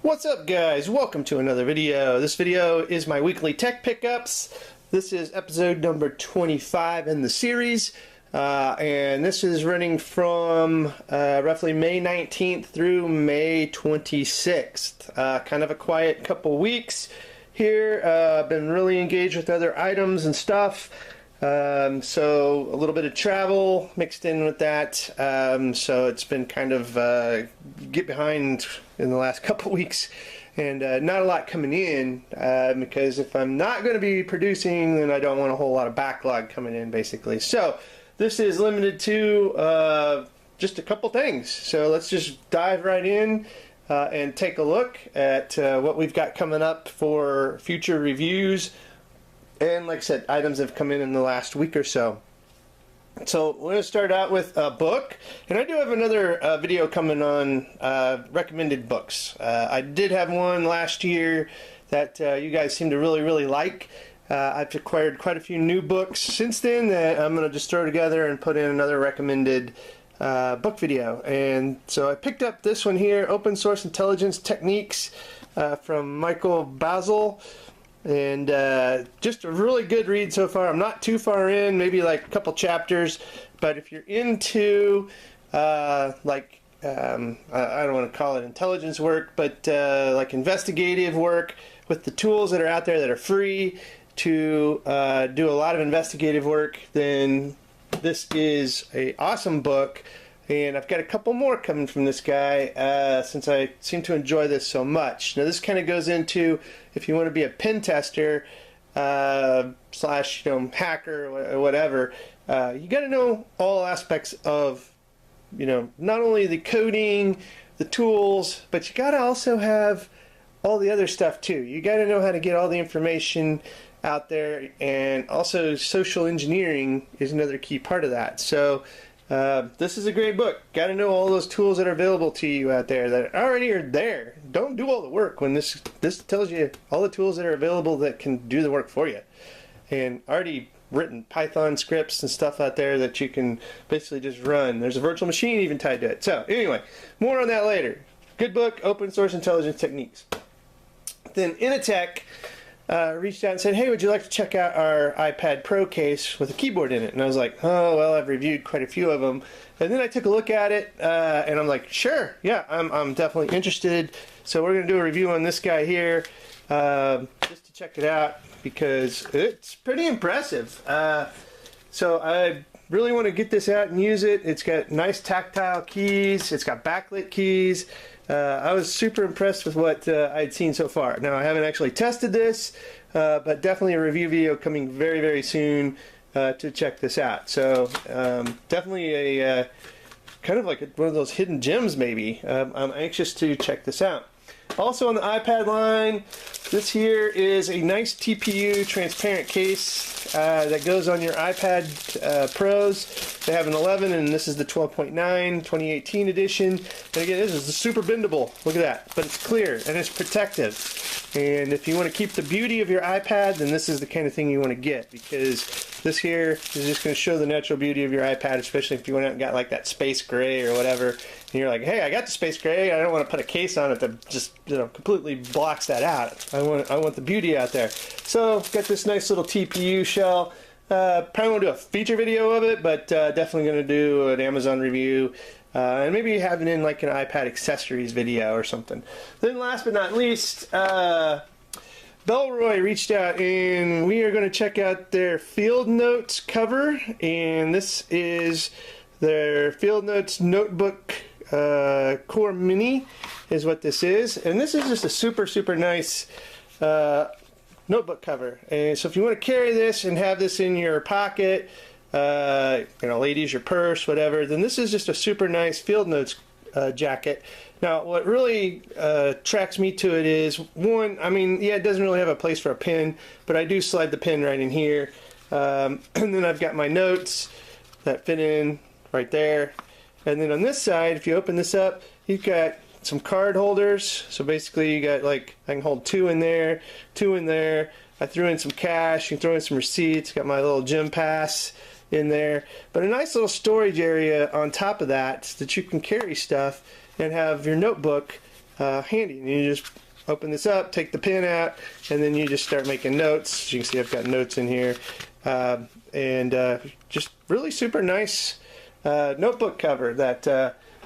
What's up, guys? Welcome to another video. This video is my weekly tech pickups. This is episode number 25 in the series, and this is running from roughly May 19th through May 26th. Kind of a quiet couple weeks here. I've been really engaged with other items and stuff. So a little bit of travel mixed in with that. So it's been kind of get behind in the last couple weeks, and not a lot coming in, because if I'm not going to be producing, then I don't want a whole lot of backlog coming in, basically. So this is limited to just a couple things. So let's just dive right in and take a look at what we've got coming up for future reviews. And like I said, items have come in the last week or so. So we're going to start out with a book. And I do have another video coming on recommended books. I did have one last year that you guys seem to really like. I've acquired quite a few new books since then that I'm going to just throw together and put in another recommended book video. And so I picked up this one here, Open Source Intelligence Techniques, from Michael Basil. And just a really good read so far. I'm not too far in, maybe like a couple chapters, but if you're into I don't want to call it intelligence work, but like investigative work with the tools that are out there that are free to do a lot of investigative work, then this is an awesome book. And I've got a couple more coming from this guy since I seem to enjoy this so much. Now this kind of goes into if you want to be a pen tester slash hacker or whatever, you got to know all aspects of not only the coding, the tools, but you got to also have all the other stuff too. You got to know how to get all the information out there, and also social engineering is another key part of that. So this is a great book. Got to know all those tools that are available to you out there that already are there. Don't do all the work when this tells you all the tools that are available that can do the work for you. And already written Python scripts and stuff out there that you can basically just run. There's a virtual machine even tied to it. So anyway, more on that later. Good book, Open Source Intelligence Techniques. Then Initech reached out and said, hey, would you like to check out our iPad Pro case with a keyboard in it? And I was like, oh, well, I've reviewed quite a few of them. And then I took a look at it, and I'm like, sure, yeah, I'm definitely interested. So we're going to do a review on this guy here, just to check it out, because it's pretty impressive. So I really want to get this out and use it. It's got nice tactile keys. It's got backlit keys. I was super impressed with what I'd seen so far. Now, I haven't actually tested this, but definitely a review video coming very soon to check this out. So definitely a kind of like one of those hidden gems maybe. I'm anxious to check this out. Also on the iPad line, this here is a nice TPU transparent case that goes on your iPad Pros. They have an 11, and this is the 12.9 2018 edition. And again, this is super bendable. Look at that. But it's clear and it's protective. And if you want to keep the beauty of your iPad, then this is the kind of thing you want to get, because this here is just going to show the natural beauty of your iPad, especially if you went out and got like that space gray or whatever. And you're like, hey, I got the space gray. I don't want to put a case on it that just completely blocks that out. I want the beauty out there. So got this nice little TPU shell. Probably won't do a feature video of it, but definitely going to do an Amazon review. And maybe have it in like an iPad accessories video or something. Then last but not least, Bellroy reached out, and we are going to check out their Field Notes cover. And this is their Field Notes Notebook Core Mini is what this is. And this is just a super nice notebook cover. And so if you want to carry this and have this in your pocket, ladies, your purse, whatever, then this is just a super nice Field Notes jacket. Now, what really attracts me to it is, one, I mean, yeah, it doesn't really have a place for a pen, but I do slide the pen right in here. And then I've got my notes that fit in right there. And then on this side, if you open this up, you've got some card holders. So basically you got like, I can hold two in there, two in there. I threw in some cash, you can throw in some receipts, got my little gym pass in there, but a nice little storage area on top of that you can carry stuff and have your notebook handy. And you just open this up, take the pen out, and then you just start making notes. As you can see, I've got notes in here, and just really super nice notebook cover that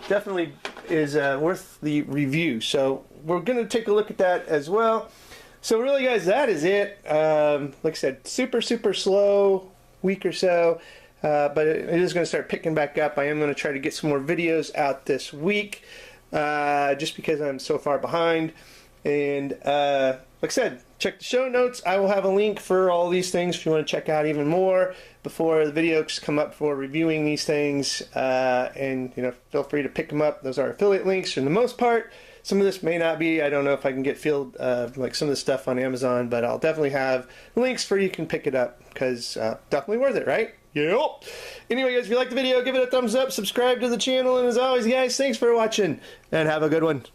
definitely is worth the review. So we're going to take a look at that as well. So really, guys, that is it. Like I said, super slow week or so, but it is going to start picking back up. I am going to try to get some more videos out this week, just because I'm so far behind. And like I said, check the show notes. I will have a link for all these things if you want to check out even more before the videos come up for reviewing these things. And feel free to pick them up. Those are affiliate links for the most part. Some of this may not be. I don't know if I can get filled like some of the stuff on Amazon, but I'll definitely have links for you can pick it up, because definitely worth it, right? Yep. Anyway, guys, if you like the video, give it a thumbs up, subscribe to the channel, and as always, guys, thanks for watching, and have a good one.